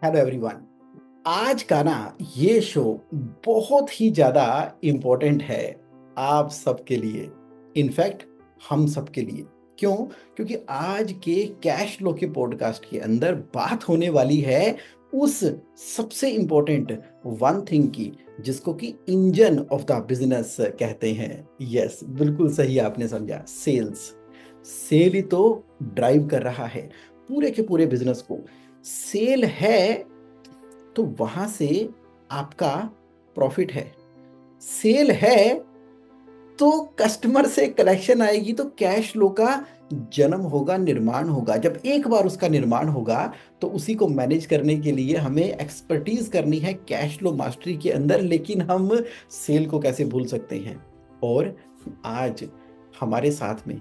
Hello everyone. आज का ना ये शो बहुत ही ज़्यादा इम्पोर्टेंट है आप सबके लिए। इनफैक्ट हम सबके लिए। क्यों? क्योंकि आज के कैश फ्लो के पॉडकास्ट के अंदर बात होने वाली है उस सबसे इम्पोर्टेंट वन थिंग की, जिसको कि इंजन ऑफ द बिजनेस कहते हैं। यस, बिल्कुल सही आपने समझा। सेल्स। सेल ही तो ड्राइव कर रहा है पूरे के पूरे बिजनेस को। सेल है तो वहां से आपका प्रॉफिट है। सेल है तो कस्टमर से कलेक्शन आएगी, तो कैश फ्लो का जन्म होगा, निर्माण होगा। जब एक बार उसका निर्माण होगा तो उसी को मैनेज करने के लिए हमें एक्सपर्टीज करनी है कैश फ्लो मास्टरी के अंदर। लेकिन हम सेल को कैसे भूल सकते हैं? और आज हमारे साथ में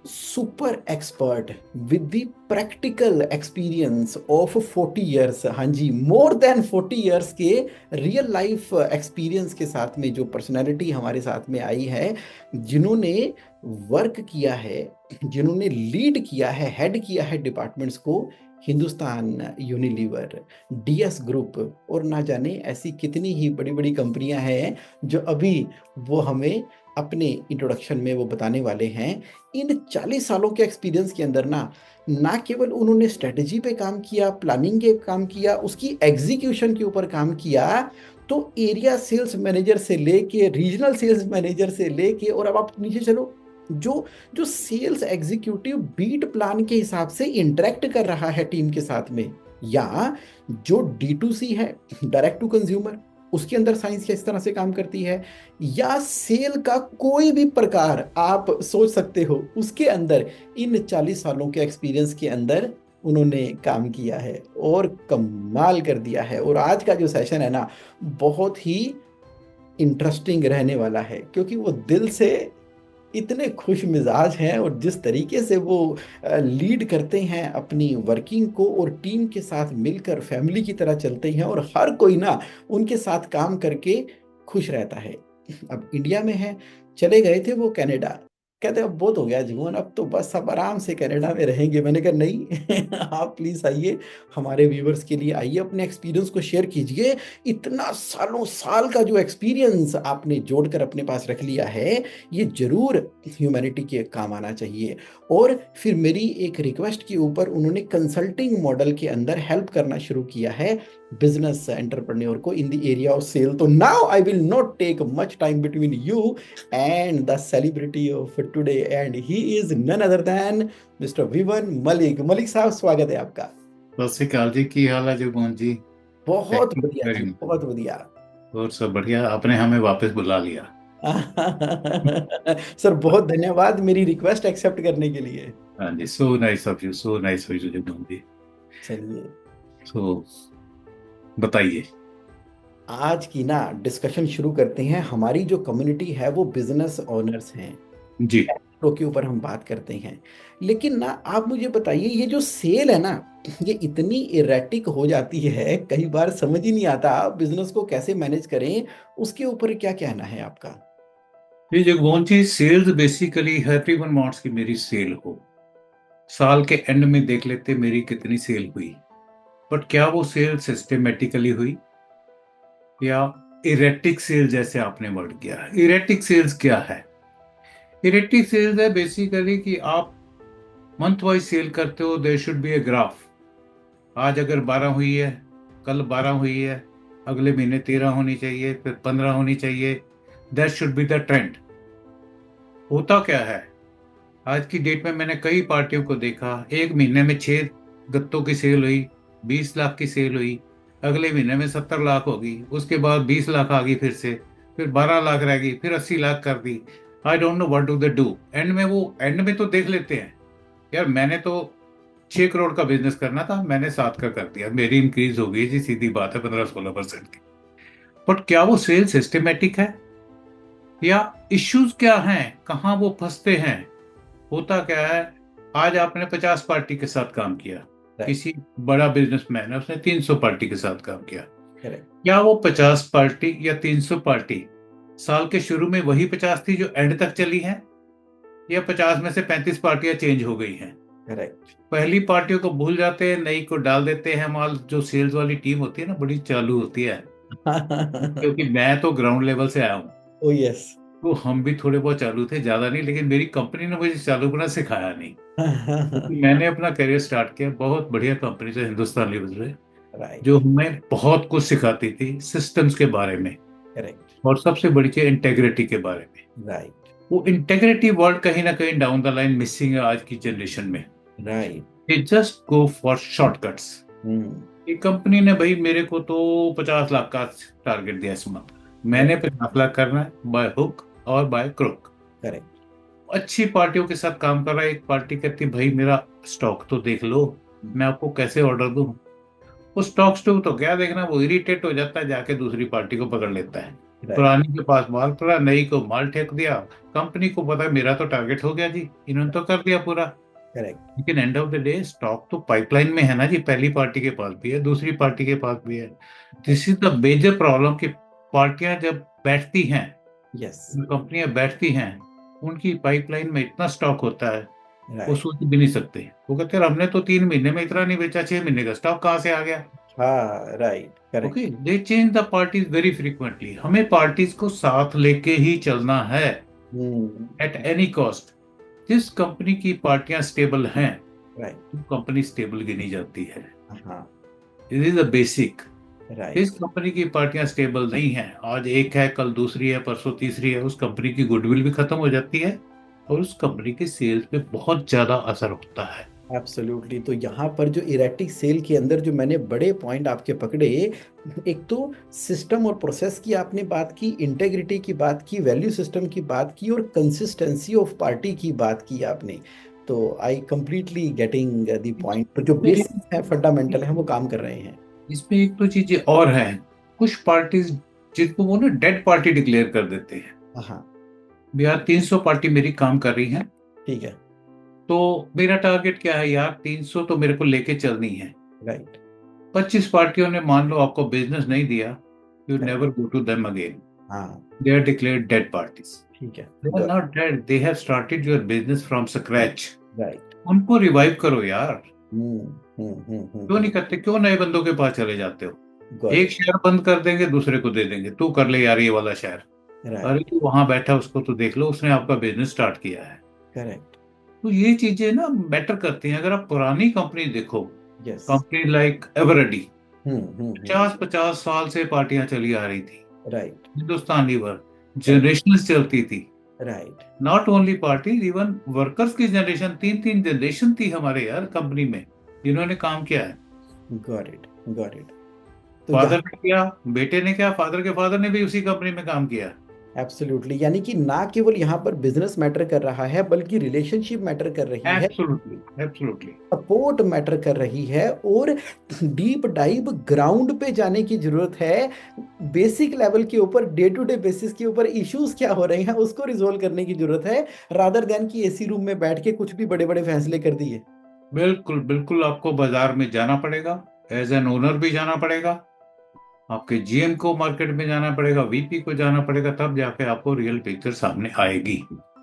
super expert with the practical experience of 40 years, हाँ जी, मोर देन 40 ईयर्स के रियल लाइफ एक्सपीरियंस के साथ में जो पर्सनालिटी हमारे साथ में आई है, जिन्होंने वर्क किया है, जिन्होंने लीड किया है, हेड किया है डिपार्टमेंट्स को। हिंदुस्तान यूनिलीवर, डीएस ग्रुप और ना जाने ऐसी कितनी ही बड़ी बड़ी कंपनियां हैं जो अभी वो हमें अपने इंट्रोडक्शन में वो बताने वाले हैं। इन 40 सालों के एक्सपीरियंस के अंदर ना ना केवल उन्होंने स्ट्रेटजी पे काम किया, प्लानिंग के काम किया, उसकी एग्जीक्यूशन के ऊपर काम किया, तो एरिया सेल्स मैनेजर से लेके रीजनल सेल्स मैनेजर से लेके और अब आप नीचे चलो, जो जो सेल्स एग्जीक्यूटिव बीट प्लान के हिसाब से इंटरेक्ट कर रहा है टीम के साथ में, या जो D2C है, डायरेक्ट टू कंज्यूमर, उसके अंदर साइंस किस तरह से काम करती है, या सेल का कोई भी प्रकार आप सोच सकते हो, उसके अंदर इन 40 सालों के एक्सपीरियंस के अंदर उन्होंने काम किया है और कमाल कर दिया है। और आज का जो सेशन है ना, बहुत ही इंटरेस्टिंग रहने वाला है, क्योंकि वो दिल से इतने खुश मिजाज हैं और जिस तरीके से वो लीड करते हैं अपनी वर्किंग को और टीम के साथ मिलकर फैमिली की तरह चलते हैं, और हर कोई ना उनके साथ काम करके खुश रहता है। अब इंडिया में है, चले गए थे वो कनाडा, कहते अब बहुत हो गया जीवन, अब तो बस अब आराम से कनाडा में रहेंगे। मैंने कहा नहीं आप प्लीज आइए, हमारे व्यूवर्स के लिए आइए, अपने एक्सपीरियंस को शेयर कीजिए। इतना सालों साल का जो एक्सपीरियंस आपने जोड़कर अपने पास रख लिया है, ये जरूर ह्यूमैनिटी के काम आना चाहिए। और फिर मेरी एक रिक्वेस्ट के ऊपर उन्होंने कंसल्टिंग मॉडल के अंदर हेल्प करना शुरू किया है बिजनेस एंटरप्रेन्योर को in the area of sale. तो now I will not take much time between you and the celebrity of today, and he is none other than mister Vivan Malik. Malik साहब, स्वागत है आपका। सत श्री अकाल जी, की हाल है जगमोहन जी? बहुत थैंक यू बढ़िया वेरी जी, मच। बहुत बढ़िया। और सब बढ़िया, आपने हमें वापस बुला लिया। सर बहुत धन्यवाद मेरी रिक्वेस्ट एक्सेप्ट करने के लिए। हाँ जी, so nice of you, so nice of you Jagmohan ji. चलिए, तो बताइए। आज की ना डिस्कशन शुरू करते हैं। हमारी जो कम्युनिटी है वो बिजनेस ओनर्स हैं, जी कैपिटल के ऊपर हम बात करते हैं। लेकिन ना आप मुझे बताइए, ये जो सेल है ना, ये इतनी इरेटिक हो जाती है, कई बार समझ ही नहीं आता बिजनेस को कैसे मैनेज करें। उसके ऊपर क्या कहना है आपका? जी जगमोहन जी, सेल्स बेसिकली एवरीवन वांट्स कि मेरी सेल हो। साल के एंड में देख लेते मेरी कितनी सेल हुई। बट क्या वो सेल सिस्टमेटिकली हुई या इरेटिक सेल, जैसे आपने वर्ड किया? इरेटिक सेल्स क्या है? इरेटिक सेल्स है बेसिकली कि आप मंथ वाइज सेल करते हो। There should be a graph. आज अगर 12 हुई है, कल 12 हुई है, अगले महीने 13 होनी चाहिए, फिर 15 होनी चाहिए। That should be the trend. होता क्या है, आज की डेट में मैंने कई पार्टियों को देखा, एक महीने में 6 गत्तों की सेल हुई, 20 लाख की सेल हुई, अगले महीने में 70 लाख होगी, उसके बाद 20 लाख आ गई, फिर 12 लाख रह गई, फिर 80 लाख कर दी। I don't know what do they do. End में तो देख लेते हैं, यार मैंने तो 6 करोड़ का बिजनेस करना था, मैंने 7 का कर दिया, मेरी इंक्रीज हो गई जी, सीधी बात है, 15-16% की। बट क्या वो सेल सिस्टमेटिक है या इश्यूज क्या हैं, कहाँ वो फंसते हैं? होता क्या है, आज आपने 50 पार्टी के साथ काम किया, राइट। किसी बड़ा बिजनेसमैन है उसने 300 पार्टी के साथ काम किया। करेक्ट। क्या वो 50 पार्टी या 300 पार्टी साल के शुरू में वही 50 थी जो एंड तक चली हैं, या 50 में से 35 पार्टियां चेंज हो गई हैं? करेक्ट। पहली पार्टियों को भूल जाते हैं, नई को डाल देते हैं माल। जो सेल्स वाली टीम होती है ना, बड़ी चालू होती है, क्योंकि मैं तो ग्राउंड लेवल से आया हूँ। ओ यस। तो हम भी थोड़े बहुत चालू थे, ज्यादा नहीं, लेकिन मेरी कंपनी ने मुझे चालू करना सिखाया नहीं, क्योंकि मैंने अपना करियर स्टार्ट किया बहुत बढ़िया कंपनी से, हिंदुस्तान लीवर से, राइट। जो हमें बहुत कुछ सिखाती थी सिस्टम्स के बारे में, करेक्ट। और सबसे बड़ी चीज इंटेग्रिटी के बारे में। राइट। वो इंटेग्रिटी वर्ड कहीं ना कहीं डाउन द लाइन मिसिंग है आज की जनरेशन में। Right. They just go for shortcuts. Hmm. ये कंपनी ने भाई मेरे को तो 50 लाख का टारगेट दिया इस मंथ, मैंने 50 लाख करना है बाय हुक और बाय क्रुक। करेक्ट। अच्छी पार्टियों के साथ काम कर रहा है, एक पार्टी कहती भाई मेरा स्टॉक तो देख लो, मैं आपको कैसे ऑर्डर दूं। वो स्टॉक स्टॉक तो क्या देखना, वो इरिटेट हो जाता है, जाके दूसरी पार्टी को पकड़ लेता है। राइट। पुरानी के पास माल पड़ा, नई को माल ठेक दिया। कंपनी को पता है मेरा तो टारगेट हो गया जी, इन्होंने तो कर दिया पूरा। करेक्ट। लेकिन end of the day stock तो पाइपलाइन में है ना जी, पहली पार्टी के पास भी है, दूसरी पार्टी के पास भी है। This is the major problem कि पार्टियां जब बैठती हैं, यस। कंपनियां बैठती हैं, उनकी पाइपलाइन में इतना स्टॉक होता है, वो राइट। सोच भी नहीं सकते। वो कहते हैं हमने तो 3 महीने में इतना नहीं बेचा, 6 महीने का स्टॉक कहाँ से आ गया। हाँ right. Correct. Okay, they change the parties very frequently. हमें पार्टीज को साथ लेके ही चलना है हम्म। At any cost. जिस कंपनी की पार्टियां स्टेबल हैं, राइट। तो कंपनी स्टेबल गिनी जाती है। हाँ। This is the basic. जिस राइट। कंपनी की पार्टियां स्टेबल नहीं है, आज एक है कल दूसरी है परसों तीसरी है, उस कंपनी की गुडविल भी खत्म हो जाती है, और उस कंपनी के सेल्स पे बहुत ज्यादा असर होता है। एब्सोल्युटली। तो यहाँ पर जो इरेटिक सेल के अंदर जो मैंने बड़े पॉइंट आपके पकड़े, एक तो सिस्टम और प्रोसेस की आपने बात की, इंटेग्रिटी की बात की, वैल्यू सिस्टम की बात की, और कंसिस्टेंसी ऑफ पार्टी की बात की आपने। तो I completely getting the point. तो जो इसमें बेसिक है, फंडामेंटल है, वो काम कर रहे हैं। इसमें एक तो चीजें और हैं। कुछ पार्टीज जिनको वो ना डेड पार्टी डिक्लेयर कर देते हैं। हाँ। यार 300 पार्टी मेरी काम कर रही है, ठीक है। तो मेरा टारगेट क्या है यार, 300 तो मेरे को लेके चलनी है। राइट। 25 पार्टियों ने मान लो आपको बिजनेस नहीं दिया, you correct. Never go to them again. हाँ। They are declared dead parties. ठीक है। They are not dead, they have started your business from scratch. Right. उनको रिवाइव करो यार। हम्म। क्यों नहीं करते, क्यों नए बंदों के पास चले जाते हो। गॉट एक इट। शेयर बंद कर देंगे, दूसरे को दे देंगे, तू कर ले यार ये वाला शेयर। अरे राइट। तू वहां बैठा, उसको तो देख लो, उसने आपका बिजनेस स्टार्ट किया है। करेक्ट। तो ये चीजें ना मैटर करती हैं। अगर आप पुरानी कंपनी देखो, yes. Company like Eveready, hmm. 50-50 साल से पार्टियां चली आ रही थी। Right. Hindustan Lever, correct. Generation चलती थी। Right. Not only party, even workers की जनरेशन, 3-3 जनरेशन थी हमारे यार कंपनी में, जिन्होंने काम किया है। Got it. Got it. तो फादर यहाँ ने किया, बेटे ने किया, फादर के फादर ने भी उसी कंपनी में काम किया। एब्सोल्युटली, यानी कि ना केवल यहाँ पर बिजनेस मैटर कर रहा है, बल्कि रिलेशनशिप मैटर कर रही है, एब्सोल्युटली, एब्सोल्युटली। सपोर्ट मैटर कर रही है, और डीप डाइव ग्राउंड पे जाने की जरूरत है। बेसिक लेवल के ऊपर, डे टू डे बेसिस के ऊपर इश्यूज क्या हो रहे हैं उसको रिजोल्व करने की जरूरत है, रादर देन कि एसी रूम में बैठ के कुछ भी बड़े बड़े फैसले कर दिए। बिल्कुल बिल्कुल, आपको बाजार में जाना पड़ेगा, एज एन ओनर भी जाना पड़ेगा, आपके जीएम को मार्केट में जाना पड़ेगा, वीपी को जाना पड़ेगा, तब जाके आपको रियल पिक्चर सामने आएगी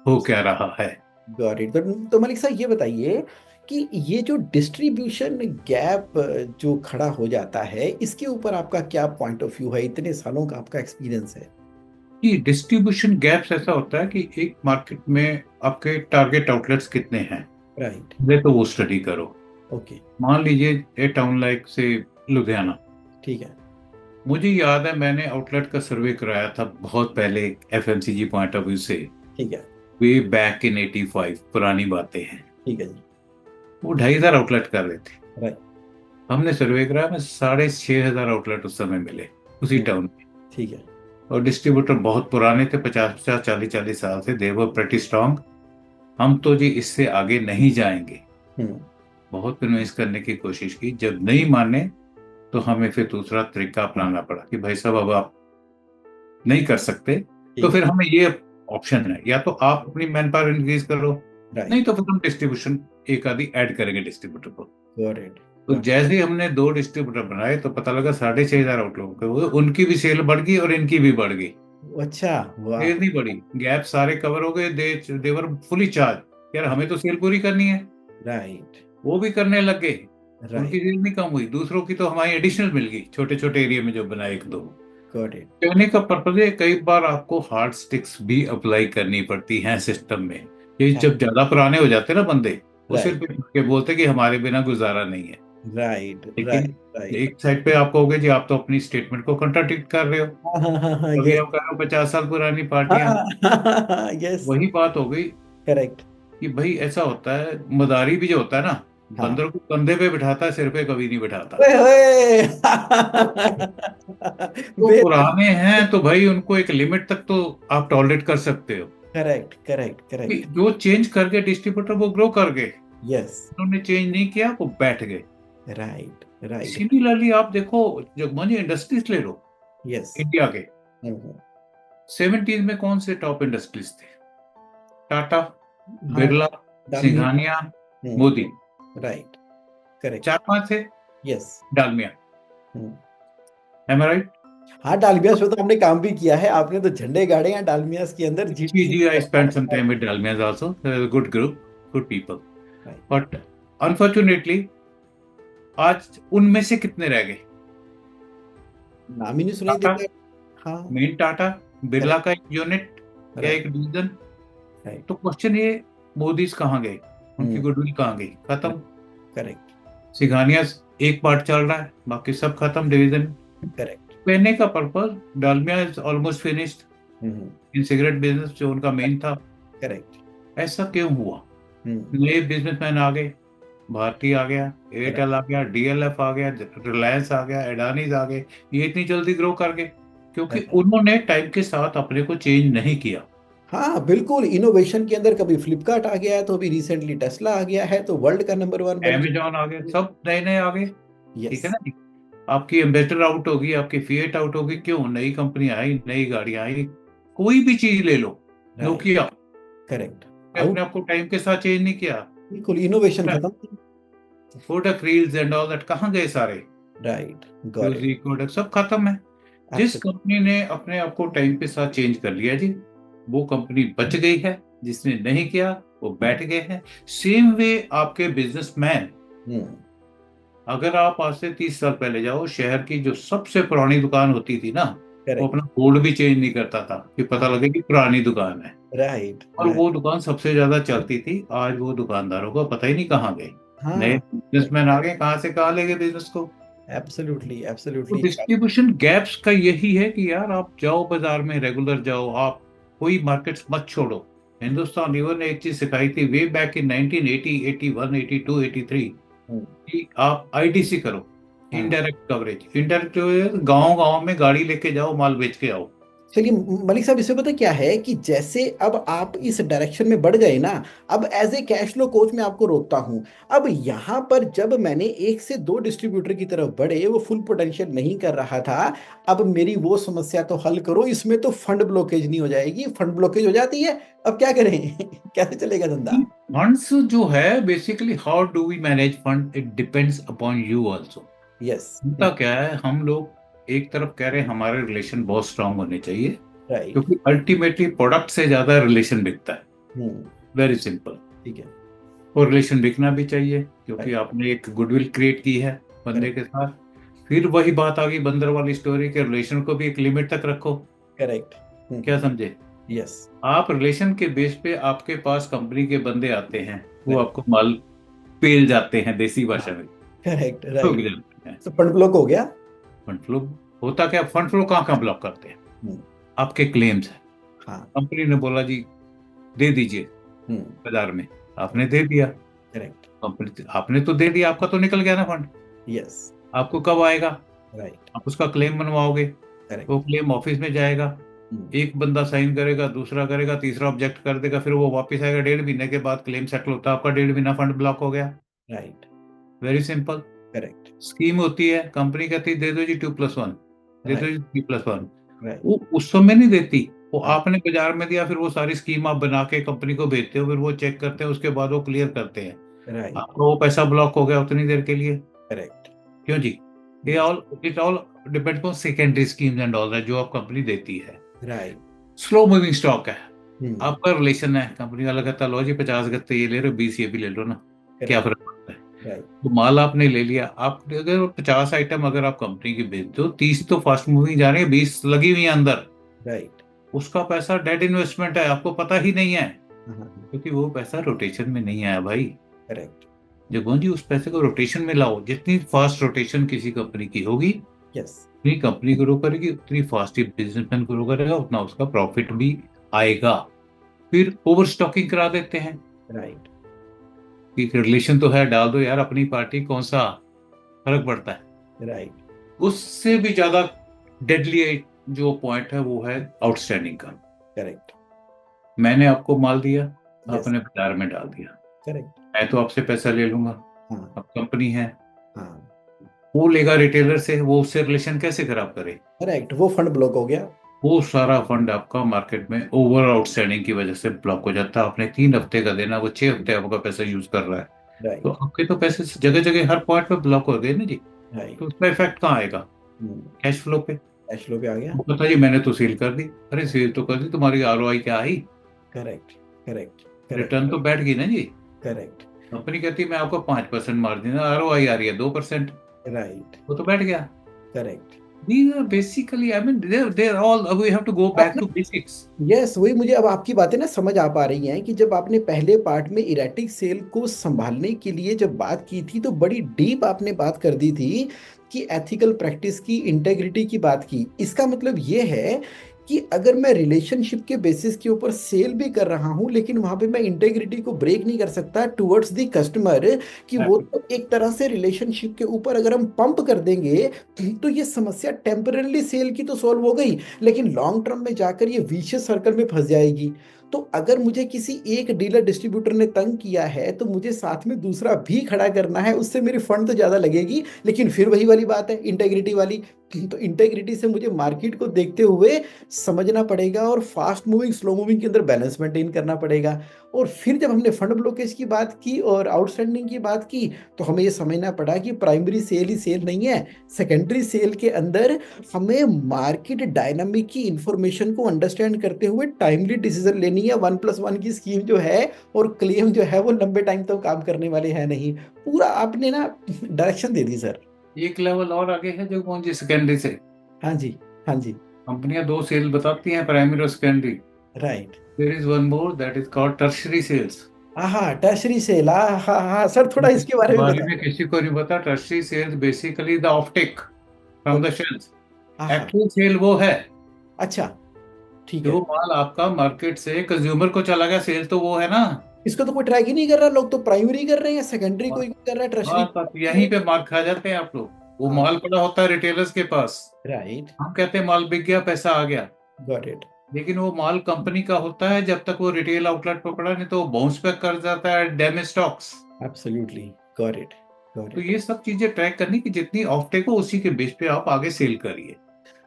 हो क्या रहा है। Got it. तो मलिक साहब ये बताइए कि ये जो डिस्ट्रीब्यूशन गैप जो खड़ा हो जाता है, इसके ऊपर आपका क्या पॉइंट ऑफ व्यू है, इतने सालों का आपका एक्सपीरियंस है। कि डिस्ट्रीब्यूशन गैप्स ऐसा होता है कि एक मार्केट में आपके टारगेट आउटलेट्स कितने हैं, राइट। पहले तो वो स्टडी करो। ओके। मान लीजिए ए टाउन लाइक से लुधियाना, ठीक है। मुझे याद है मैंने आउटलेट का सर्वे कराया था बहुत पहले, एफएमसीजी पॉइंट ऑफ व्यू से, ठीक है। वे बैक इन 85, पुरानी बातें हैं। ठीक है जी। वो 2,500 आउटलेट कर रहे थे। राइट। हमने सर्वे कराया, में 6,500 आउटलेट उस समय मिले उसी टाउन में। ठीक है। और डिस्ट्रीब्यूटर बहुत पुराने थे, 50-50, 40-40 साल से, दे वर प्रेटी स्ट्रांग। हम तो जी इससे आगे नहीं जाएंगे। हम्म। बहुत कन्विंस करने की कोशिश की, जब नहीं माने तो हमें फिर दूसरा तरीका अपनाना पड़ा कि भाई साहब अब आप नहीं कर सकते, तो ठीक है। फिर हमें ये ऑप्शन है, या तो आप अपनी मैन पावर इंक्रीज करो, नहीं राइट। तो फिर हम डिस्ट्रीब्यूशन एक आधी ऐड करेंगे डिस्ट्रीब्यूटर को। Got it. तो जैसे ही हमने 2 डिस्ट्रीब्यूटर बनाए, तो पता लगा 6,500 आउटलेट हुए, उनकी भी सेल बढ़ गई और इनकी भी बढ़ गई। अच्छा। वाह। सेल नहीं बढ़ी, गैप सारे कवर हो गए, देवर फुली चार्ज। यार हमें तो सेल पूरी करनी है। राइट, वो भी करने लग गए, उनकी राइट, सेल नहीं कम हुई, दूसरों की तो हमारी एडिशनल मिल गई, छोटे छोटे एरिया में जो बनाए एक दो। Got it. कहने का पर्पज है, कई बार आपको हार्ड स्टिक्स भी अप्लाई करनी पड़ती हैं सिस्टम में। ये जब ज्यादा पुराने हो जाते हैं ना बंदे, वो सिर्फ राइट, के बोलते हैं कि हमारे बिना गुजारा नहीं है। राइट, लेकिन राइट, राइट। एक साइड पे आप कहोगे जी आप तो अपनी स्टेटमेंट को कंट्राडिक्ट कर रहे हो, हाँ, हाँ, हाँ, हाँ, अभी यस। आप कह रहे हो 50 साल पुरानी हाँ, पार्टियां। हाँ, यस। वही बात हो गई करेक्ट। कि भाई ऐसा होता है, मदारी भी जो होता है ना, हाँ। बंदर को कंधे पे बिठाता है, सिर पे कभी नहीं बिठाता। ओए होए। तो बेहद। पुराने हैं तो भाई उनको एक लिमिट तक तो आप टॉलरेट कर सकते हो, करेक्ट, करेक्ट, कि करेक्ट। जो चेंज कर गए डिस्ट्रीब्यूटर वो ग्रो कर गए, यस। उन्होंने चेंज नहीं किया वो बैठ गए। Right, right. सिमिलरली आप देखो, जो मनी इंडस्ट्रीज ले लो यस। इंडिया के, 70s में कौन से टॉप इंडस्ट्रीज थे? टाटा, हाँ। बिरला, डालमिया। सिंघानिया, मोदी, राइट। करेक्ट। चार पांच थे। यस। डालमिया, एम आई राइट? हाँ, डालमियास में तो हमने काम भी किया है। आपने तो झंडे गाड़े हैं डालमियास के अंदर, जी जीटीसी। जी, I spend some time with Dalmias also, good group, good people. Right. But unfortunately आज उनमें से कितने रह गए? नाम ही नहीं सुनाई टाटा, देता। हाँ। Main Tata, Birla correct. का एक यूनिट या राइट, एक डिवीजन। राइट। तो क्वेश्चन ये, मोदीज कहाँ गए? उनकी गुडविल कहाँ गई? खत्म। करेक्ट, सिंघानिया एक पार्ट चल रहा है, बाकी सब खत्म डिवीजन। करेक्ट। कहने का purpose, Dalmia is almost finished in cigarette business, जो उनका मेन था। करेक्ट। ऐसा क्यों हुआ? नए बिजनेसमैन आ गए, भारती आ गया, करेक्ट। एयरटेल आ गया, डीएलएफ आ गया, रिलायंस आ गया, एडानीज आ गए। ये इतनी जल्दी ग्रो कर गए क्योंकि उन्होंने टाइम के साथ अपने को चेंज नहीं किया। हाँ, बिल्कुल। इनोवेशन के अंदर कभी फ्लिपकार्ट आ गया है, तो अभी रिसेंटली टेस्ला आ गया है, तो वर्ल्ड का नंबर वन बन अमेजॉन आ गए, गया। सब नए नए आ गए। यस। ठीक है ना जी? आपकी एम्बेसडर आउट होगी, आपकी फिएट आउट होगी, क्यों? नई कंपनी आई, नई गाड़ियां आई। कोई भी चीज ले लो, राइट। Nokia correct. ने अपने आउट। आप को टाइम के साथ चेंज नहीं किया। बिल्कुल, इनोवेशन खत्म। Kodak reels and all that कहाँ गए सारे? Right. Got it. Music, Kodak, सब खत्म है। जिस एब्सोल्युटली। कंपनी ने अपने आप को टाइम के साथ चेंज कर लिया जी, वो कंपनी बच गई है। जिसने नहीं किया वो बैठ गए हैं। सेम वे आपके बिजनेसमैन, अगर आप आज से 30 साल पहले जाओ, शहर की जो सबसे पुरानी दुकान होती थी ना, वो करेक्ट। अपना बोर्ड भी चेंज नहीं करता था कि पता लगे कि पुरानी दुकान है। राइट, और राइट। वो दुकान सबसे ज्यादा चलती थी। आज वो दुकानदारों को पता ही नहीं कहाँ गए। नए हाँ। बिजनेसमैन आ गए, कहाँ से कहाँ ले गए बिजनेस को। एब्सोल्युटली, तो एब्सोल्युटली। डिस्ट्रीब्यूशन गैप्स का यही है कि यार आप जाओ बाजार में, रेगुलर जाओ आप, कोई मार्केट्स मत छोड़ो। हिंदुस्तान लीवर ने एक चीज सिखाई थी वे बैक इन 1980, 81, 82, 83, कि आप आईडीसी करो, हाँ। Indirect coverage. इनडायरेक्ट गांव गांव में गाड़ी लेके जाओ, माल बेच के आओ। चलिए मलिक साहब, इससे पता क्या है कि जैसे अब आप इस डायरेक्शन में बढ़ गए ना, अब as a cash flow coach मैं आपको रोकता हूं। अब यहाँ पर जब मैंने एक से दो डिस्ट्रीब्यूटर की तरफ बढ़े, वो फुल पोटेंशियल नहीं कर रहा था। अब मेरी वो समस्या तो हल करो, इसमें तो फंड ब्लॉकेज नहीं हो जाएगी? फंड ब्लॉकेज हो जाती है, अब क्या करें? कैसे चलेगा धंधा? फंड्स जो है, basically how do we manage fund, it depends upon you also. Yes. होता क्या है, हम लोग एक तरफ कह रहे हैं हमारे रिलेशन बहुत स्ट्रांग होने चाहिए, राइट। क्योंकि अल्टीमेटली प्रोडक्ट से ज्यादा रिलेशन बिकता है। हम्म। Very simple. ठीक है। और रिलेशन बिकना भी चाहिए, क्योंकि राइट। आपने एक गुडविल क्रिएट की है बंदे करेक्ट। के साथ। फिर वही बात आ गई बंदर वाली स्टोरी के, रिलेशन को भी एक लिमिट तक रखो। करेक्ट। क्या समझे? यस। आप रिलेशन के बेस पे आपके पास कंपनी के बंदे आते हैं, वो राइट। आपको माल पेल जाते हैं, देसी भाषा में करेक्ट। ठोक राइट। जाते हैं। तो फंड ब्लॉक हो गया। फंड फ्लो होता क्या, फंड फ्लो कहाँ कहाँ ब्लॉक करते हैं? हम्म। आपके क्लेम्स है, हाँ। कंपनी ने बोला जी दे दीजिए हम्म। बाजार में, आपने दे दिया। करेक्ट। कंपनी, आपने तो दे दिया, आपका तो निकल गया ना फंड। यस। आपको कब आएगा? राइट। आप उसका क्लेम बनवाओगे, वो करेक्ट। क्लेम ऑफिस में जाएगा। एक बंदा साइन करेगा, दूसरा करेगा, तीसरा ऑब्जेक्ट कर देगा, फिर वो वापस आएगा, 1.5 महीने के बाद क्लेम सेटल होता है आपका, 1.5 महीना फंड ब्लॉक हो गया। Right. Very simple. Correct. Scheme होती है, कंपनी कहती है दे दो जी 2+1, दे दो राइट। जी 3+1। राइट। वो उस समय नहीं देती, वो हाँ। आपने बाजार में दिया, फिर वो सारी स्कीम आप बना के कंपनी को भेजते हो, फिर वो चेक करते हैं, उसके बाद वो क्लियर करते हैं। राइट। आपका वो पैसा ब्लॉक हो गया उतनी देर के लिए। करेक्ट। क्यों जी? ये yes. All, it all depends on secondary schemes and all that जो आप कंपनी देती है। राइट। स्लो मूविंग स्टॉक है, हम्म। आपका रिलेशन है, कंपनी वाला कहता है लो जी 50 गत्ते ये ले रहे हो, 20 ये भी ले लो ना। क्या करेक्ट। फर्क पड़ता है? राइट। तो माल आपने ले लिया, आपने अगर 50 आइटम अगर आप कंपनी की बेच दो, 30 तो फास्ट मूविंग जा रही है, 20 लगी हुई है अंदर, राइट। उसका पैसा डेड इन्वेस्टमेंट है, आपको पता ही नहीं है, हाँ हाँ। क्योंकि वो पैसा रोटेशन में नहीं आया भाई। करेक्ट। जगमोहन जी, उस पैसे को रोटेशन में लाओ, जितनी फास्ट रोटेशन किसी कंपनी की होगी, यस। उतनी कंपनी ग्रो करेगी, उतनी फास्ट ही बिजनेसमैन ग्रो करेगा, उतना उसका प्रॉफिट भी आएगा। फिर ओवर स्टॉकिंग करा देते हैं राइट। कि रिलेशन तो है, डाल दो यार अपनी पार्टी, कौन सा फर्क पड़ता है। राइट। उससे भी ज्यादा डेडली जो पॉइंट है वो है आउटस्टैंडिंग का। करेक्ट। मैंने आपको माल दिया, यस। आपने बाजार में डाल दिया, करेक्ट। मैं तो आपसे पैसा ले लूंगा, हाँ। अब कंपनी है, हाँ। वो लेगा रिटेलर से, वो उससे रिलेशन कैसे खराब करे? करेक्ट, वो फंड ब्लॉक हो गया। वो सारा फंड आपका मार्केट में ओवर आउटस्टैंडिंग की वजह से ब्लॉक हो जाता है। आपने 3 हफ्ते का देना, वो 6 हफ्ते आपका पैसा यूज कर रहा है, तो राइट। आपके तो पैसे जगह जगह हर पॉइंट पे ब्लॉक हो गए ना जी। तो राइट। उसका इफेक्ट कहाँ आएगा? कैश फ्लो पे। कैश फ्लो पे आ गया। वो पता जी मैंने तो सेल कर दी, अरे सेल तो कर दी, तुम्हारी आरओआई क्या आई? करेक्ट। करेक्ट। करेक्ट। रिटर्न तो बैठ गई ना जी। करेक्ट। कंपनी कहती है मैं आपको 5% मार्जिन, आरओआई आ रही है 2%, राइट। वो तो बैठ गया। Correct. These are basically, I mean, they're all, we have to go back आपने, to basics. यस, वही मुझे अब आपकी बातें ना समझ आ पा रही हैं कि जब आपने पहले पार्ट में इरेटिक सेल को संभालने के लिए जब बात की थी तो बड़ी डीप आपने बात कर दी थी कि एथिकल प्रैक्टिस की, इंटेग्रिटी की बात की। इसका मतलब ये है कि अगर मैं रिलेशनशिप के बेसिस के ऊपर सेल भी कर रहा हूं लेकिन वहां पे मैं इंटेग्रिटी को ब्रेक नहीं कर सकता टुवर्ड्स द कस्टमर, कि वो तो एक तरह से रिलेशनशिप के ऊपर अगर हम पंप कर देंगे तो ये समस्या टेम्पररी सेल की तो सॉल्व हो गई, लेकिन लॉन्ग टर्म में जाकर ये विशियस सर्कल में फंस जाएगी। तो अगर मुझे किसी एक डीलर डिस्ट्रीब्यूटर ने तंग किया है तो मुझे साथ में दूसरा भी खड़ा करना है, उससे मेरी फंड तो ज्यादा लगेगी, लेकिन फिर वही वाली बात है इंटेग्रिटी वाली। तो इंटेग्रिटी से मुझे मार्केट को देखते हुए समझना पड़ेगा और फास्ट मूविंग स्लो मूविंग के अंदर बैलेंस मेंटेन करना पड़ेगा। और फिर जब हमने फंड ब्लॉकेज की बात की और आउटस्टैंडिंग की बात की तो हमें ये समझना पड़ा कि प्राइमरी सेल ही सेल नहीं है, सेकेंडरी सेल के अंदर हमें मार्केट डायनामिक की इंफॉर्मेशन को अंडरस्टैंड करते हुए टाइमली डिसीजन लेनी है। 1+1 की स्कीम जो है और क्लेम जो है वो लंबे टाइम तक काम करने वाले हैं नहीं। पूरा आपने ना डायरेक्शन दे दी सर। एक लेवल और आगे है जगमोहन जी सेकेंडरी से। हाँ जी। हाँ जी। कंपनियां दो सेल बताती हैं, प्राइमरी और secondary. Right. There is one more, that is called tertiary cells. हाँ, टर्शरी सेल, हाँ हाँ हाँ सर, थोड़ा इसके बारे में बारे बता। में किसी को नहीं पता। Tertiary sales basically the offtake from the okay. Shells. हाँ हाँ। एक्चुअल सेल वो है अच्छा। ठीक जो है। माल आपका मार्केट से कंज्यूमर को चला गया, सेल तो वो है ना। इसको तो कोई ट्रैक ही नहीं कर रहा, लोग तो प्राइमरी कर रहे हैं, सेकेंडरी हाँ, कोई कर रहा है, टर्शरी हाँ, तो कर रहे यहीं हैं। पे मार खा जाते हैं आप लोग। वो हाँ। माल पड़ा होता है रिटेलर्स के पास, राइट। हम कहते हैं माल बिक गया, पैसा आ गया, गॉट इट। लेकिन वो माल कंपनी का होता है जब तक वो रिटेल आउटलेट पर पड़ा, नहीं तो वो बाउंस बैक कर जाता है damage stocks. Absolutely. Got it. Got तो इट। ये सब चीजें ट्रैक करनी कि जितनी ऑफ टेक हो उसी के बेस पे आप आगे सेल करिए,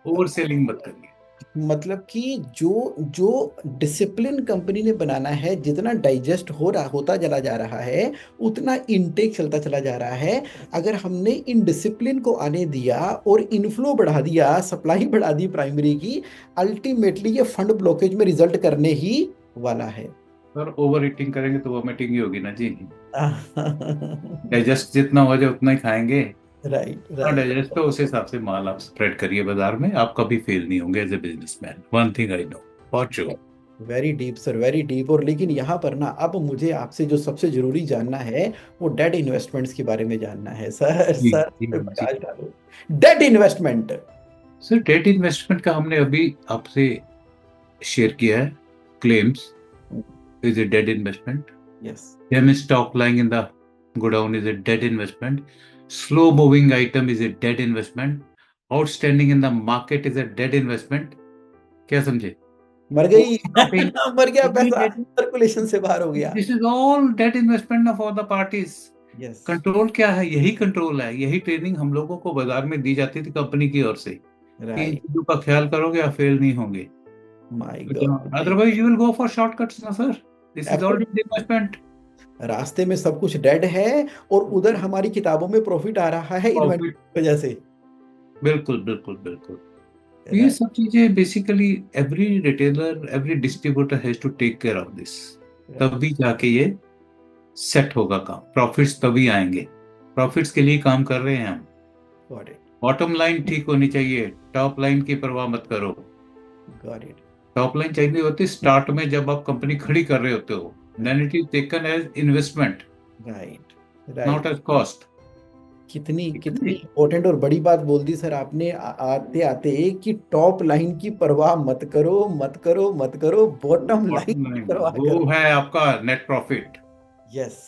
ओवर सेलिंग मत करिए। मतलब कि जो जो डिसिप्लिन कंपनी ने बनाना है, जितना डाइजेस्ट हो रहा होता चला जा रहा है उतना इनटेक चलता चला जा रहा है। अगर हमने इन डिसिप्लिन को आने दिया और इनफ्लो बढ़ा दिया, सप्लाई बढ़ा दी प्राइमरी की, अल्टीमेटली ये फंड ब्लॉकेज में रिजल्ट करने ही वाला है। और ओवर ईटिंग करेंगे तो वोमिटिंग ही होगी ना जी। राइट। डाइजेस्ट जितना हो जाए उतना ही खाएंगे। हाँ, राइट। डाइजेस्ट तो उस हिसाब से माल आप स्प्रेड करिए बाजार में, आप कभी फेल नहीं होंगे as a businessman. One thing I know for sure. Very deep sir, very deep. और लेकिन यहाँ पर ना अब मुझे आपसे जो सबसे जरूरी जानना है वो डेट इन्वेस्टमेंट्स के बारे में जानना है सर। जी सर जी पे जी। प्रकाश डालो। Debt investment. Sir debt investment का हमने अभी आपसे शेयर किया है। Claims is a dead investment. Yes. Them stock lying in the godown is a dead investment. Slow moving item is a dead investment. Outstanding in the market is a dead investment. क्या समझे? मर गई। Overstocking मर गया is a पैसा, dead. Circulation से बाहर हो गया। This is all dead investment for the parties. Yes. Control क्या है? यही कंट्रोल है, यही ट्रेनिंग हम लोगों को बाजार में दी जाती थी कंपनी की ओर से कि इन राइट। चीजों का ख्याल करोगे आप फेल नहीं होंगे। My god, my otherwise you will go for shortcuts ना sir. This is all god. Dead investment. रास्ते में सब कुछ डेड है और उधर हमारी किताबों में प्रॉफिट आ रहा है इन्वेंटरी प्रॉफिट। की वजह से। बिल्कुल बिल्कुल बिल्कुल। तो ये राइट। सब चीजें basically every retailer every distributor has to take care of this, right. तभी जाके ये सेट होगा काम, प्रॉफिट्स तभी आएंगे। प्रॉफिट्स के लिए काम कर रहे हैं हम। Got it. बॉटम लाइन ठीक होनी चाहिए, टॉप लाइन की परवाह मत करो। Got it. टॉप लाइन चाहिए होती स्टार्ट में जब आप कंपनी खड़ी कर रहे होते हो, then it is taken as investment, right. Not right. As cost. कितनी ठीक है कितनी जी। इंपॉर्टेंट और बड़ी बात बोल दी सर आपने आते आते, कि टॉप लाइन की परवाह मत करो, मत करो, मत करो, बॉटम लाइन बॉटम की लाइन परवाह वो करो। है आपका नेट प्रॉफिट। यस।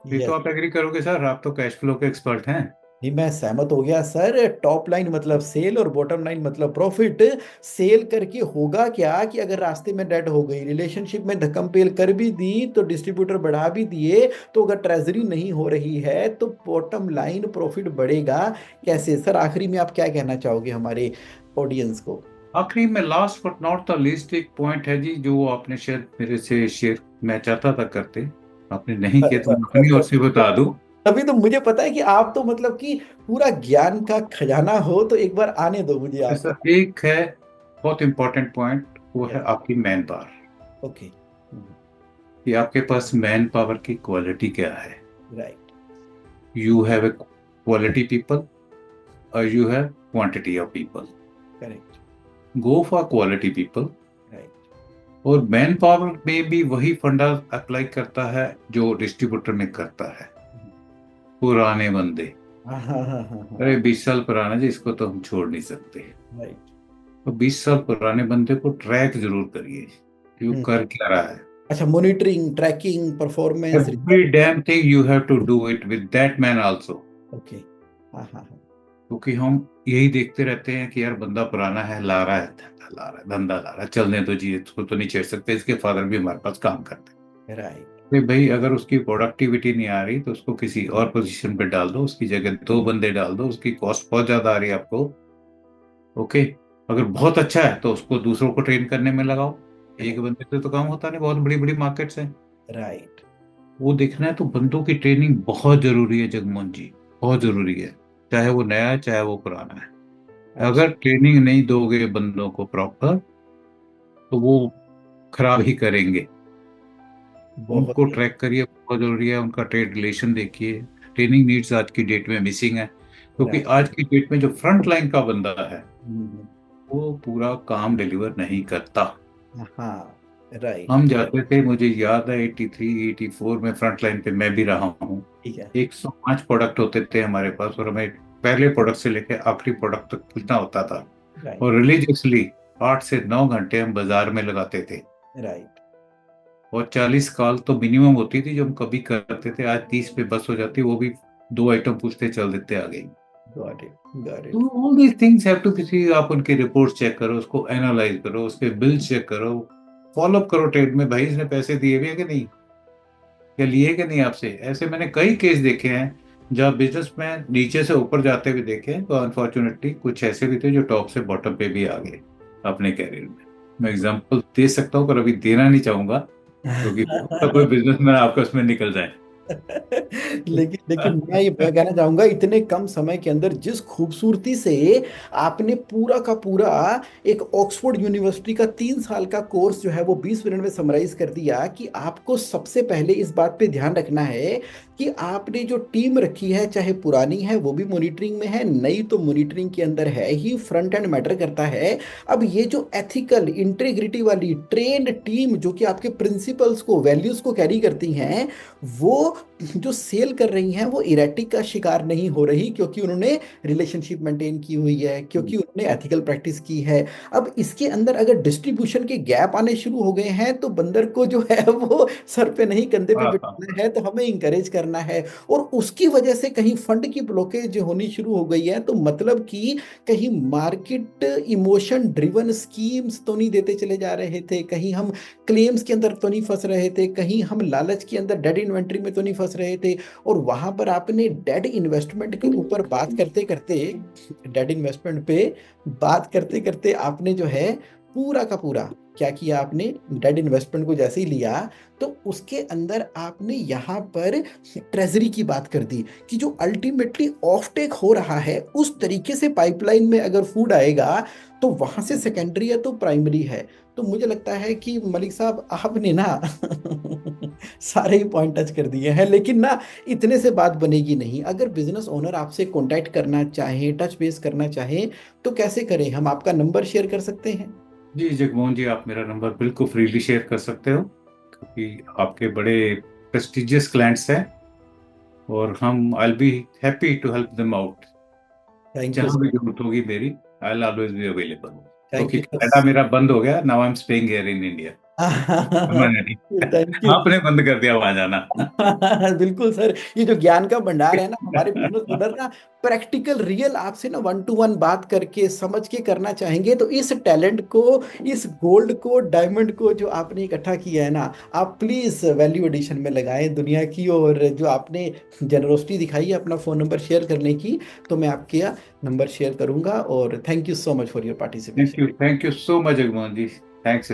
ये तो यस। आप एग्री करोगे सर, आप तो कैश फ्लो के एक्सपर्ट हैं। नहीं, मैं सहमत हो गया सर। टॉप लाइन मतलब सेल और बॉटम लाइन मतलब प्रॉफिट। सेल करके होगा क्या कि अगर रास्ते में डेड हो गई, रिलेशनशिप में धक्कम पेल कर भी दी, तो डिस्ट्रीब्यूटर बढ़ा भी दिए, तो अगर ट्रेजरी नहीं हो रही है तो बॉटम लाइन प्रॉफिट बढ़ेगा कैसे? सर आखिरी में आप क्या कहना चाहोगे हमारे ऑडियंस को? आखिरी में last but not the least एक पॉइंट है जी, जो आपने शायद मेरे से शेयर, मैं चाहता था करते, आपने नहीं किया, तो मैं अपनी ओर से बता दूं। तभी तो मुझे पता है कि आप तो मतलब कि पूरा ज्ञान का खजाना हो, तो एक बार आने दो मुझे आप। ऐसा एक है बहुत इंपॉर्टेंट पॉइंट, वो है यस। आपकी मैन पावर। ओके। कि आपके पास मैन पावर की क्वालिटी क्या है। Right. You have a quality people और you have quantity of people. Correct. Go for quality people. Right. और मैन पावर में भी वही फंडा अप्लाई करता है जो डिस्ट्रीब्यूटर में करता है। पुराने बंदे, हाँ हाँ हाँ हाँ हाँ। अरे 20 साल पुराना जी, इसको तो हम छोड़ नहीं सकते। राइट। तो 20 साल पुराने बंदे को ट्रैक जरूर करिए कि वो हम्म। कर क्या रहा है। अच्छा, monitoring, tracking, performance. Every damn thing you have to do it with that man also. Okay. हाँ हाँ हाँ। क्योंकि हम यही देखते रहते हैं कि यार बंदा पुराना है, ला रहा है धंधा, ला रहा है धंधा, ला रहा है, चलने दो जी, इसको तो नहीं छेड़ सकते, इसके फादर भी हमारे पास काम करते हैं। राइट। तो भाई अगर उसकी प्रोडक्टिविटी नहीं आ रही तो उसको किसी और पोजीशन पे डाल दो, उसकी जगह 2 बंदे डाल दो, उसकी कॉस्ट बहुत ज्यादा आ रही है आपको। ओके। अगर बहुत अच्छा है तो उसको दूसरों को ट्रेन करने में लगाओ। एक बंदे से तो काम होता नहीं, बहुत बड़ी बड़ी मार्केट्स हैं। राइट। वो देखना है तो बंदों की ट्रेनिंग बहुत जरूरी है जगमोहन जी, बहुत जरूरी है। चाहे वो नया है चाहे वो पुराना है, अगर ट्रेनिंग नहीं दोगे बंदों को प्रॉपर तो वो खराब ही करेंगे। बहुत उनको ही। ट्रैक करिए, बहुत जरूरी है, उनका ट्रेड रिलेशन देखिए। ट्रेनिंग नीड्स आज की डेट में मिसिंग है, क्योंकि राइट। आज की डेट में जो फ्रंट लाइन का बंदा है हम्म। वो पूरा काम डिलीवर नहीं करता। हाँ। राइट। हम जाते थे, मुझे याद है 83 84 में फ्रंट लाइन पे मैं भी रहा हूँ। ठीक है। 105 प्रोडक्ट होते थे हमारे पास, और हमें पहले प्रोडक्ट से लेकर आखिरी प्रोडक्ट तक पूछना होता था। राइट। और रिलीजियसली 8 से 9 घंटे हम बाजार में लगाते थे। राइट। और 40 कॉल तो मिनिमम होती थी जो हम कभी करते थे, आज 30 पे बस हो जाती, वो भी 2 आइटम पूछते चल देते आगे। Got it. गॉट तो it. All these things have to, किसी आप उनके रिपोर्ट चेक करो, उसको एनालाइज करो, उसके बिल चेक करो, फॉलो अप करो ट्रेड में, भाई इसने पैसे दिए भी है कि नहीं, या लिए कि नहीं आपसे। ऐसे मैंने कई केस देखे हैं जब बिजनेस में नीचे से ऊपर जाते हुए देखे हैं, तो अनफॉर्चुनेटली कुछ ऐसे भी थे जो टॉप से बॉटम पे भी आ गए अपने कैरियर में। मैं एग्जांपल दे सकता हूँ पर अभी देना नहीं चाहूंगा, क्योंकि हो सकता है कोई बिजनेसमैन आपका उसमें निकल जाए। लेकिन लेकिन मैं कहना चाहूंगा, इतने कम समय के अंदर जिस खूबसूरती से आपने पूरा का पूरा एक ऑक्सफोर्ड यूनिवर्सिटी का 3 साल का कोर्स जो है वो 20 मिनट में समराइज कर दिया, कि आपको सबसे पहले इस बात पे ध्यान रखना है कि आपने जो टीम रखी है, चाहे पुरानी है वो भी मॉनिटरिंग में है, नई तो मॉनिटरिंग के अंदर है ही, फ्रंट एंड मैटर करता है। अब ये जो एथिकल इंटीग्रिटी वाली ट्रेन्ड टीम जो कि आपके प्रिंसिपल्स को, वैल्यूज को कैरी करती हैं, वो जो सेल कर रही हैं वो इरेटिक का शिकार नहीं हो रही, क्योंकि उन्होंने रिलेशनशिप मेंटेन की हुई है, क्योंकि उन्होंने एथिकल प्रैक्टिस की है। अब इसके अंदर अगर डिस्ट्रीब्यूशन के गैप आने शुरू हो गए हैं, तो बंदर को जो है वो सर पे नहीं कंधे पे हाँ हाँ। बिठाना है, तो हमें इंकरेज करना है। और उसकी वजह से कहीं फंड की ब्लॉकेज होनी शुरू हो गई है, तो मतलब कि कहीं मार्केट इमोशन ड्रिवन स्कीम्स तो नहीं देते चले जा रहे थे, कहीं हम क्लेम्स के अंदर तो नहीं फंस रहे थे, कहीं हम लालच के अंदर डेड इन्वेंट्री में तो नहीं फंस रहे थे। और वहां पर आपने डेड इन्वेस्टमेंट के ऊपर बात करते करते, डेड इन्वेस्टमेंट पे बात करते करते आपने जो है पूरा का पूरा क्या किया, आपने डेड इन्वेस्टमेंट को जैसे ही लिया, तो उसके अंदर आपने यहाँ पर ट्रेजरी की बात कर दी, कि जो अल्टीमेटली ऑफ टेक हो रहा है उस तरीके से पाइपलाइन में अगर फूड आएगा, तो वहां से सेकेंडरी है तो प्राइमरी है। तो मुझे लगता है कि मलिक साहब आपने ना सारे ही पॉइंट टच कर दिए हैं, लेकिन ना इतने से बात बनेगी नहीं। अगर बिजनेस ओनर आपसे कांटेक्ट करना चाहे, टच बेस करना चाहे, तो कैसे करें? हम आपका नंबर शेयर कर सकते हैं? जी जगमोहन जी, आप मेरा नंबर बिल्कुल फ्रीली शेयर कर सकते हो, क्योंकि आपके बड़े प्रेस्टिजियस क्लाइंट्स हैं, और हम I be happy to help them out. Thank you. जहां भी जरूरत होगी मेरी, I will always be available. Thank क्योंकि यू कनाडा मेरा बंद हो गया, now I am staying here in India permanently. Thank you. आपने बंद कर दिया वहां जाना। बिल्कुल सर, ये जो ज्ञान का भंडार है ना, हमारे बिजनेस ओनर ना प्रैक्टिकल रियल आपसे ना 1 to 1 बात करके समझ के करना चाहेंगे। तो इस टैलेंट को, इस गोल्ड को, डायमंड को जो आपने इकट्ठा किया है ना, आप प्लीज वैल्यू एडिशन में लगाएं दुनिया की। और जो आपने जनरोसिटी दिखाई है अपना फोन नंबर शेयर करने की, तो मैं आपके नंबर शेयर करूंगा। और thank you so much for your participation. Thank you so much Jagmohan ji. Thanks.